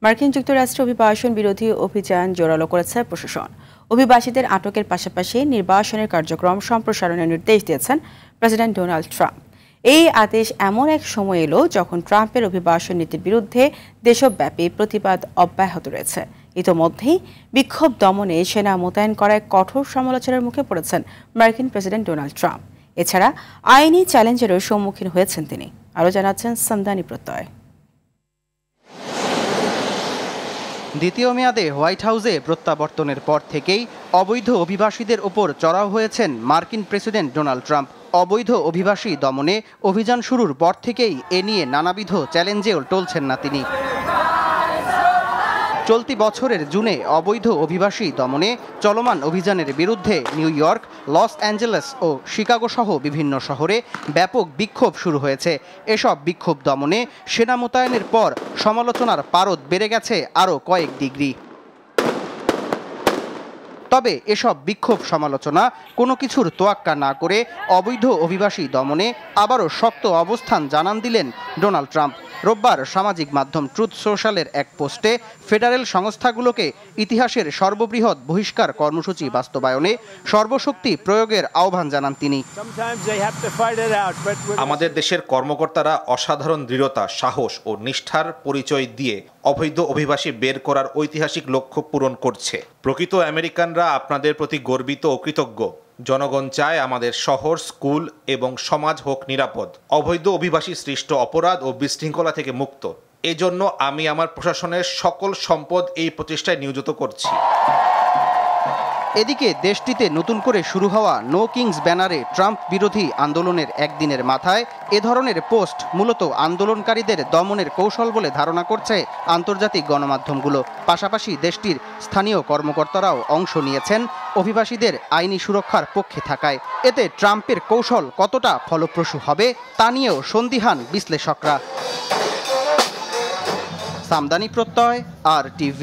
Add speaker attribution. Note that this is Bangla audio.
Speaker 1: মার্কিন যুক্তরাষ্ট্রে অভিবাসন বিরোধী অভিযান জোরালো করেছে প্রশাসন। অভিবাসীদের আটকের পাশাপাশি নির্বাসনের কার্যক্রম সম্প্রসারণের নির্দেশ দিয়েছেন প্রেসিডেন্ট ডোনাল্ড ট্রাম্প। এই আদেশ এমন এক সময় এলো যখন ট্রাম্পের অভিবাসন নীতির বিরুদ্ধে দেশব্যাপী প্রতিবাদ অব্যাহত রয়েছে। ইতোমধ্যেই বিক্ষোভ দমনে সেনা মোতায়েন করায় কঠোর সমালোচনার মুখে পড়েছেন মার্কিন প্রেসিডেন্ট ডোনাল্ড ট্রাম্প। এছাড়া আইনি চ্যালেঞ্জেরও সম্মুখীন হয়েছেন তিনি। আরও জানাচ্ছেন সামদানি প্রত্যয়।
Speaker 2: দ্বিতীয় মেয়াদে হোয়াইট হাউসে প্রত্যাবর্তনের পর থেকেই অবৈধ অভিবাসীদের ওপর চড়াও হয়েছেন মার্কিন প্রেসিডেন্ট ডোনাল্ড ট্রাম্প। অবৈধ অভিবাসী দমনে অভিযান শুরুর পর থেকেই এ নিয়ে নানাবিধ চ্যালেঞ্জেও টলছেন না তিনি। চলতি বছরের জুনে অবৈধ অভিবাসী দমনে চলমান অভিযানের বিরুদ্ধে নিউ ইয়র্ক, লস অ্যাঞ্জেলেস ও শিকাগো সহ বিভিন্ন শহরে ব্যাপক বিক্ষোভ শুরু হয়েছে। এসব বিক্ষোভ দমনে সেনা মোতায়েনের পর সমালোচনার পারদ বেড়ে গেছে আরও কয়েক ডিগ্রি। তবে এসব বিক্ষোভ সমালোচনা কোনো কিছুর তোয়াক্কা না করে অবৈধ অভিবাসী দমনে আবারও শক্ত অবস্থান জানান দিলেন ডোনাল্ড ট্রাম্প। রোববার সামাজিক মাধ্যম ট্রুথ সোশ্যালের এক পোস্টে ফেডারেল সংস্থাগুলোকে ইতিহাসের সর্ববৃহৎ বহিষ্কার কর্মসূচি বাস্তবায়নে সর্বশক্তি প্রয়োগের আহ্বান জানান তিনি।
Speaker 3: আমাদের দেশের কর্মকর্তারা অসাধারণ দৃঢ়তা, সাহস ও নিষ্ঠার পরিচয় দিয়ে অবৈধ অভিবাসী বের করার ঐতিহাসিক লক্ষ্য পূরণ করছে। প্রকৃত আমেরিকানরা আপনাদের প্রতি গর্বিত ও কৃতজ্ঞ। জনগণ চায় আমাদের শহর, স্কুল এবং সমাজ হোক নিরাপদ, অবৈধ অভিবাসী সৃষ্ট অপরাধ ও বিশৃঙ্খলা থেকে মুক্ত। এজন্য আমি আমার প্রশাসনের সকল সম্পদ এই প্রচেষ্টায় নিয়োজিত করছি।
Speaker 2: এদিকে দেশটিতে নতুন করে শুরু হওয়া নো কিংস ব্যানারে ট্রাম্প বিরোধী আন্দোলনের একদিনের মাথায় এ ধরনের পোস্ট মূলত আন্দোলনকারীদের দমনের কৌশল বলে ধারণা করছে আন্তর্জাতিক গণমাধ্যমগুলো। পাশাপাশি দেশটির স্থানীয় কর্মকর্তারাও অংশ নিয়েছেন অভিবাসীদের আইনি সুরক্ষার পক্ষে থাকায়। এতে ট্রাম্পের কৌশল কতটা ফলপ্রসূ হবে তা নিয়েও সন্দিহান বিশ্লেষকরা। সামদানি প্রত্যয়, RTV।